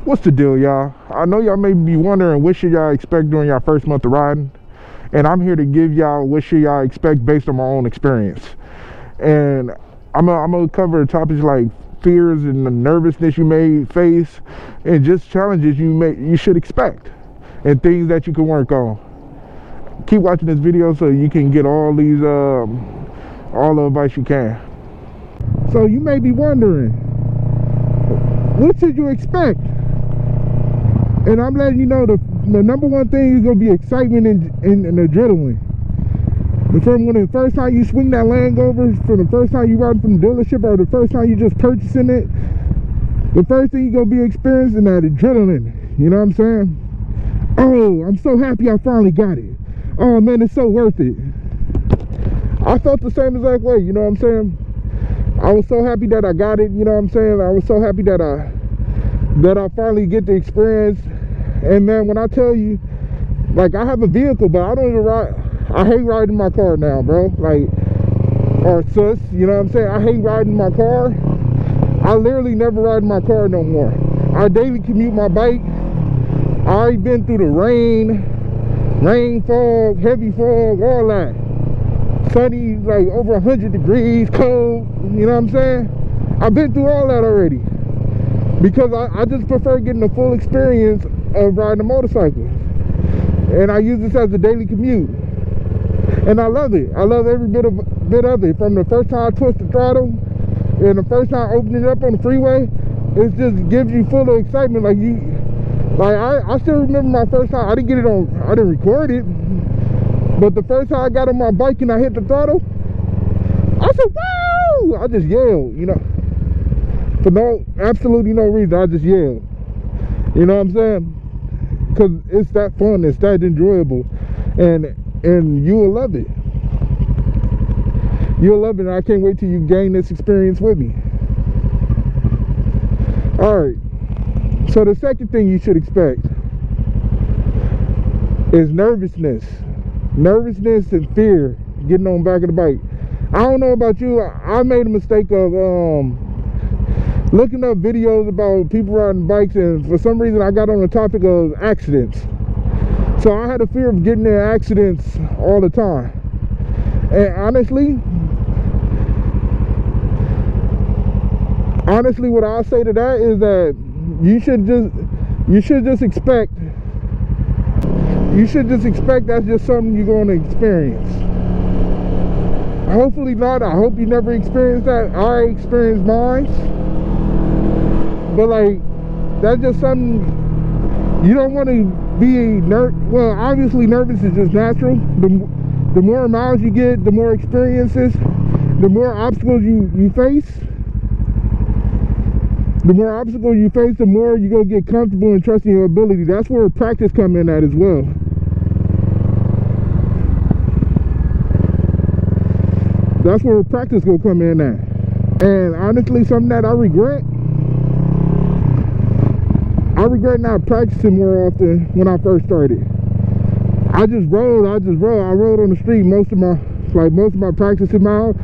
What's the deal, y'all? I know y'all may be wondering what should y'all expect during y'all first month of riding, and I'm here to give y'all what should y'all expect based on my own experience. And I'm gonna cover topics like fears and the nervousness you may face, and just challenges you should expect, and things that you can work on. Keep watching this video so you can get all the advice you can. So you may be wondering, what should you expect? And I'm letting you know the number one thing is going to be excitement and adrenaline. From when the first time you swing that Land Rover, from the first time you ride from the dealership, or the first time you just purchasing it, the first thing you're going to be experiencing that adrenaline. You know what I'm saying? Oh, I'm so happy I finally got it. Oh man, it's so worth it. I felt the same exact way, you know what I'm saying? I was so happy that I got it, you know what I'm saying? I was so happy that I finally get the experience. And man, when I tell you, like, I have a vehicle, but I don't even ride. I hate riding my car now, bro. Like, or sus, you know what I'm saying? I hate riding my car. I literally never ride my car no more. I daily commute my bike. I already been through the rain, fog, heavy fog, all that. Sunny, like over 100 degrees, cold, you know what I'm saying? I've been through all that already. Because I just prefer getting the full experience of riding a motorcycle. And I use this as a daily commute. And I love it. I love every bit of it. From the first time I twist the throttle and the first time I open it up on the freeway, it just gives you full of excitement. I still remember my first time. I didn't record it. But the first time I got on my bike and I hit the throttle, I said, "Woo!" I just yelled, you know. For absolutely no reason, I just yelled. You know what I'm saying? Because it's that fun, it's that enjoyable, and you will love it. You'll love it, and I can't wait till you gain this experience with me. Alright, so the second thing you should expect is nervousness and fear getting on the back of the bike. I don't know about you, I made a mistake of looking up videos about people riding bikes, and for some reason I got on the topic of accidents. So I had a fear of getting in accidents all the time. And honestly what I'll say to that is that you should just expect that's just something you're going to experience. Hopefully not. I hope you never experience that. I experienced mine. But like, that's just something you don't want to be well, obviously nervous is just natural. The more miles you get, the more experiences, the more obstacles you face. The more obstacles you face, the more you go get comfortable and trusting your ability. That's where practice come in at as well. That's where practice will come in at. And honestly, something that I regret not practicing more often when I first started. I just rode. I rode on the street most of my practicing miles.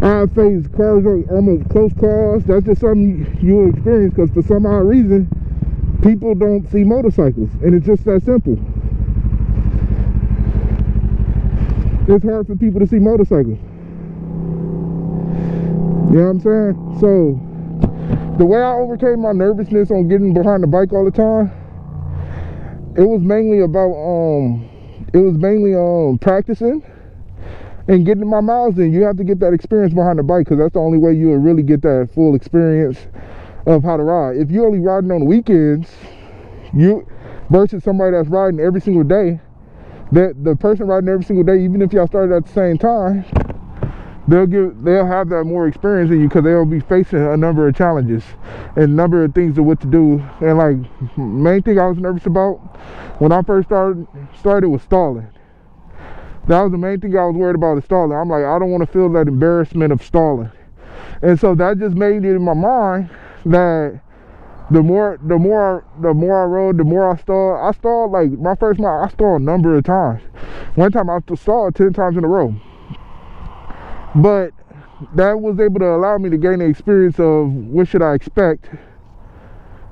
I faced cars, almost close calls. That's just something you'll experience, because for some odd reason, people don't see motorcycles, and it's just that simple. It's hard for people to see motorcycles. You know what I'm saying? So the way I overcame my nervousness on getting behind the bike all the time, it was mainly practicing and getting my miles in. You have to get that experience behind the bike, because that's the only way you will really get that full experience of how to ride. If you're only riding on the weekends, versus somebody that's riding every single day, the person riding every single day, even if y'all started at the same time, they'll have that more experience in you, because they'll be facing a number of challenges and a number of things of what to do. And like, main thing I was nervous about when I first started was stalling. That was the main thing I was worried about, is stalling. I'm like, I don't want to feel that embarrassment of stalling. And so that just made it in my mind that the more I rode, the more I stalled. I stalled, like, my first mile, I stalled a number of times. One time I stalled 10 times in a row. But that was able to allow me to gain the experience of what should I expect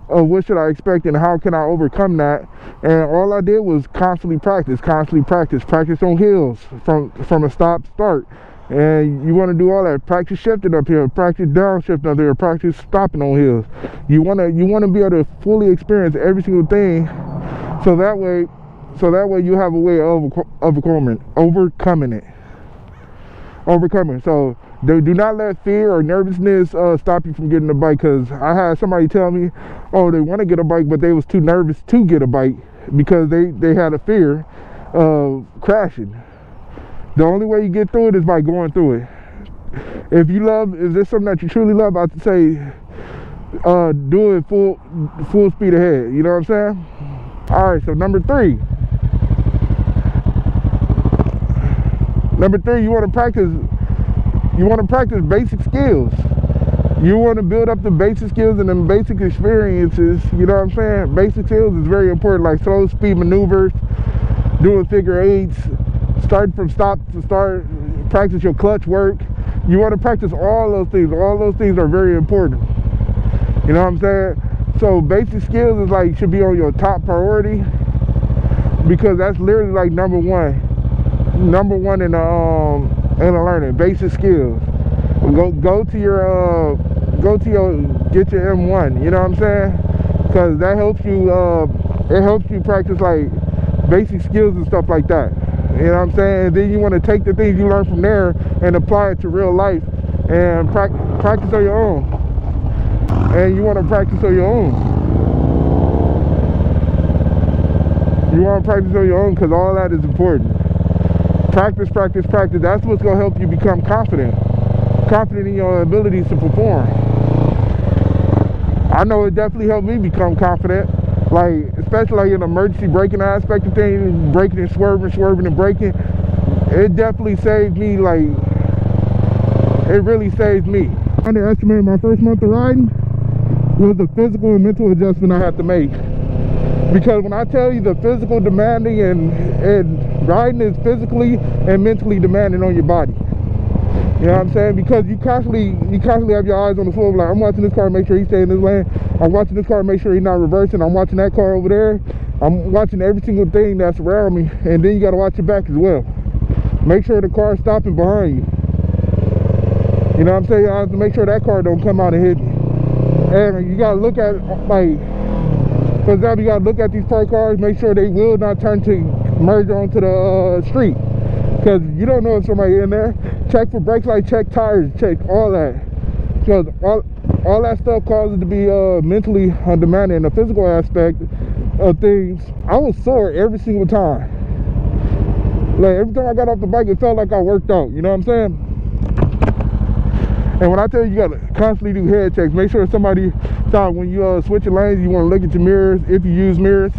of what should I expect and how can I overcome that. And all I did was constantly practice on hills from a stop start. And you want to do all that, practice shifting up here, practice downshifting up here, practice stopping on hills. You want to be able to fully experience every single thing, so that way you have a way of overcoming it. So do not let fear or nervousness stop you from getting a bike. Because I had somebody tell me, oh, they want to get a bike, but they was too nervous to get a bike because they had a fear of crashing. The only way you get through it is by going through it. If this something that you truly love, I'd say do it full speed ahead. You know what I'm saying? All right, so number three, you want to practice basic skills. You want to build up the basic skills and the basic experiences. You know what I'm saying? Basic skills is very important, like slow speed maneuvers, doing figure eights, starting from stop to start, practice your clutch work. You want to practice all those things. All those things are very important. You know what I'm saying? So basic skills is like should be on your top priority, because that's literally like number one in the learning. Basic skills. Get your M1. You know what I'm saying? Because that helps you. It helps you practice like basic skills and stuff like that. You know what I'm saying? And then you want to take the things you learn from there and apply it to real life and practice on your own. And you want to practice on your own. You want to practice on your own because all that is important. Practice. That's what's going to help you become confident in your abilities to perform. I know it definitely helped me become confident. Like, especially like in emergency braking aspect of things, braking and swerving and braking, it definitely saved me. Like, it really saved me. I underestimated my first month of riding was the physical and mental adjustment I had to make. Because when I tell you the physical demanding and riding is physically and mentally demanding on your body. You know what I'm saying? Because you constantly have your eyes on the floor. Like, I'm watching this car, make sure he's staying in this lane. I'm watching this car, make sure he's not reversing. I'm watching that car over there. I'm watching every single thing that's around me. And then you got to watch your back as well. Make sure the car's stopping behind you. You know what I'm saying? I have to make sure that car don't come out and hit me. And you got to look at, like, for example, you got to look at these parked cars, make sure they will not turn to merge onto the street. Because you don't know if somebody in there. Check for brake lights, check tires, check all that. Because all that stuff causes it to be mentally demanding. The physical aspect of things, I was sore every single time. Like, every time I got off the bike, it felt like I worked out. You know what I'm saying? And when I tell you, you got to constantly do head checks. Make sure somebody thought when you switch your lanes, you want to look at your mirrors, if you use mirrors,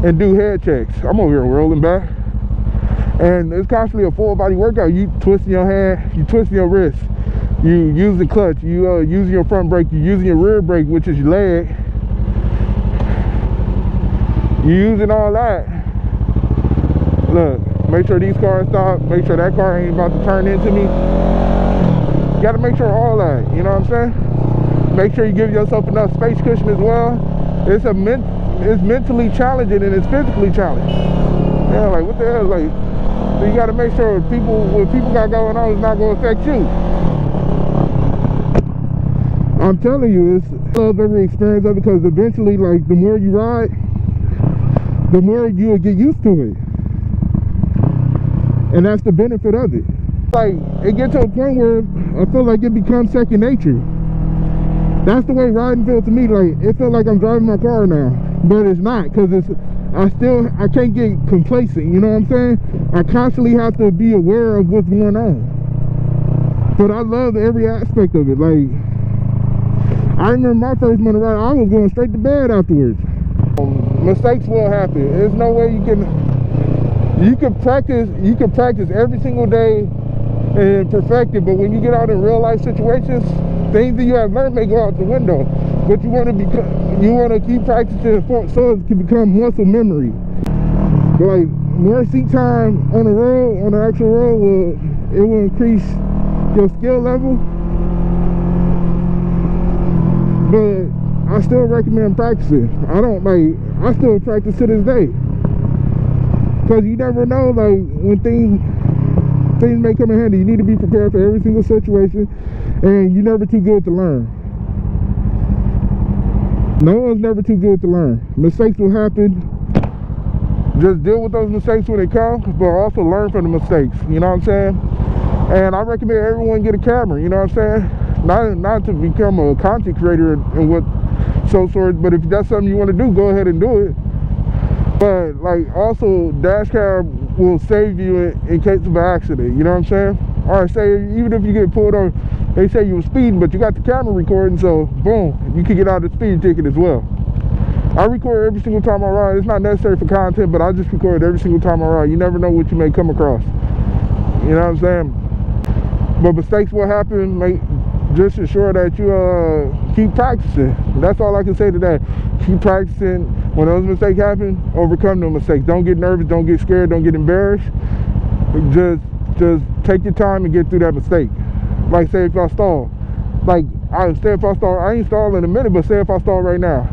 and do head checks. I'm over here rolling back. And it's constantly a full body workout. You twisting your hand, you twisting your wrist, you use the clutch, you using your front brake, you using your rear brake, which is your leg. You using all that. Look, make sure these cars stop, make sure that car ain't about to turn into me. You gotta make sure all that, you know what I'm saying? Make sure you give yourself enough space cushion as well. It's mentally challenging and it's physically challenging. Yeah, like what the hell, like, so you gotta make sure what people got going on is not gonna affect you. I'm telling you, I love every experience of it, because eventually, like, the more you ride, the more you'll get used to it. And that's the benefit of it. Like, it gets to a point where I feel like it becomes second nature. That's the way riding feels to me. Like, it feels like I'm driving my car now, but it's not, because I can't get complacent, you know what I'm saying? I constantly have to be aware of what's going on. But I love every aspect of it. Like, I remember my first month of riding, I was going straight to bed afterwards. Mistakes will happen. There's no way you can practice every single day and perfect it, but when you get out in real life situations, things that you have learned may go out the window. But you want to keep practicing so it can become muscle memory. But like, more seat time on the road, on the actual road, will increase your skill level. But I still recommend practicing. I still practice to this day. Because you never know, like, when things may come in handy. You need to be prepared for every single situation, and you're never too good to learn. No one's never too good to learn. Mistakes will happen. Just deal with those mistakes when they come, but also learn from the mistakes. You know what I'm saying? And I recommend everyone get a camera. You know what I'm saying? Not to become a content creator and what so sort, but if that's something you want to do, go ahead and do it. But like, also, dash cam will save you in case of an accident. You know what I'm saying? Or say even if you get pulled over, they say you were speeding, but you got the camera recording, so boom, you can get out of the speeding ticket as well. I record every single time I ride. It's not necessary for content, but I just record every single time I ride. You never know what you may come across. You know what I'm saying? But mistakes will happen. Just ensure that you keep practicing. That's all I can say today. Keep practicing. When those mistakes happen, overcome those mistakes. Don't get nervous. Don't get scared. Don't get embarrassed. Just take your time and get through that mistake. Like, say if I stall. Like, I ain't stalling in a minute, but say if I stall right now.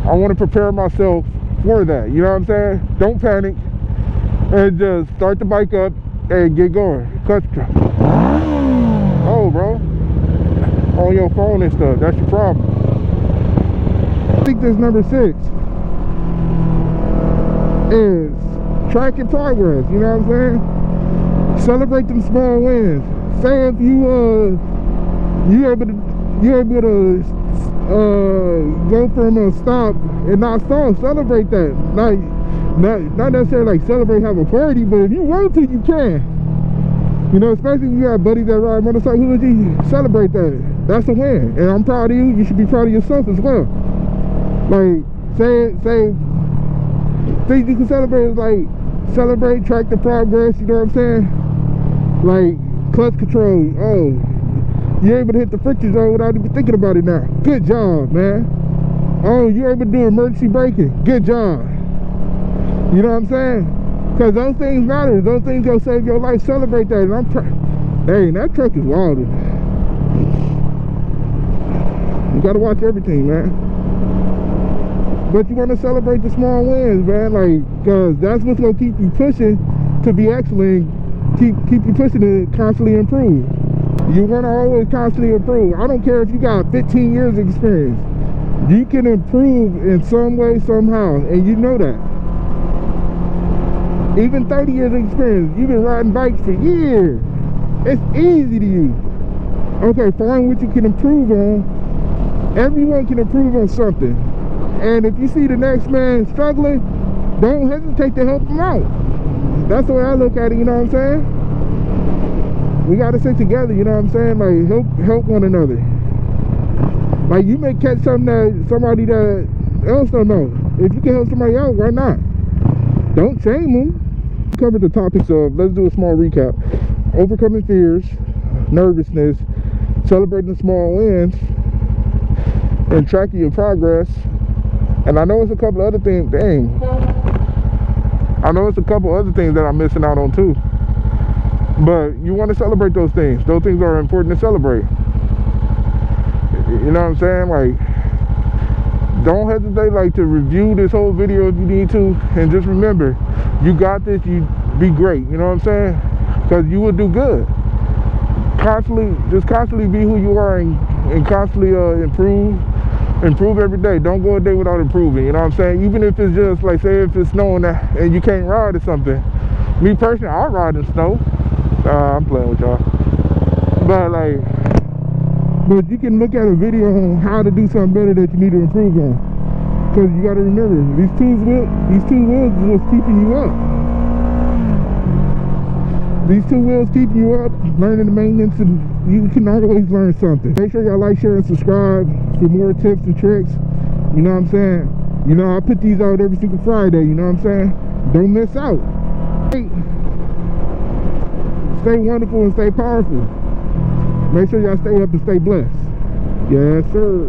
I want to prepare myself for that. You know what I'm saying? Don't panic. And just start the bike up and get going. Clutch. Oh, bro. On your phone and stuff. That's your problem. I think this number 6 is track your progress. You know what I'm saying? Celebrate them small wins. Say if you able to go from a stop and not stall, celebrate that. Not necessarily like celebrate, have a party, but if you want to, you can. You know, especially if you have buddies that ride motorcycles with you, celebrate that. That's a win. And I'm proud of you. You should be proud of yourself as well. Like, say things you can celebrate is like, celebrate, track the progress, you know what I'm saying? Like, clutch control. Oh, you're able to hit the friction zone without even thinking about it now. Good job, man. Oh, you're able to do emergency braking. Good job. You know what I'm saying? Because those things matter. Those things gonna save your life. Celebrate that. And dang, that truck is wild. You gotta watch everything, man. But you want to celebrate the small wins, man. Like, because that's what's gonna keep you pushing to be excellent. Keep you pushing to constantly improve. You want to always constantly improve. I don't care if you got 15 years of experience. You can improve in some way, somehow, and you know that. Even 30 years of experience, you've been riding bikes for years. It's easy to you. Okay, find what you can improve on. Everyone can improve on something. And if you see the next man struggling, don't hesitate to help him out. That's the way I look at it, you know what I'm saying? We gotta sit together, you know what I'm saying? Like, help one another. Like, you may catch something that somebody that else don't know. If you can help somebody else, why not? Don't shame them. Covered the topics of, let's do a small recap. Overcoming fears, nervousness, celebrating small wins, and tracking your progress. And I know it's a couple other things, I know it's a couple other things that I'm missing out on too. But you want to celebrate those things. Those things are important to celebrate. You know what I'm saying? Like, don't hesitate, like, to review this whole video if you need to. And just remember, you got this, you be great. You know what I'm saying? Because you will do good. Just constantly be who you are and constantly improve every day. Don't go a day without improving. You know what I'm saying? Even if it's just like, say if it's snowing and you can't ride or something. Me personally, I ride in snow. I'm playing with y'all. But you can look at a video on how to do something better that you need to improve on. Because you got to remember, these two wheels is what's keeping you up. These 2 wheels keeping you up, learning the maintenance, and you can always learn something. Make sure y'all like, share, and subscribe for more tips and tricks. You know what I'm saying? You know, I put these out every single Friday, you know what I'm saying? Don't miss out. Stay wonderful and stay powerful. Make sure y'all stay up and stay blessed. Yes, sir.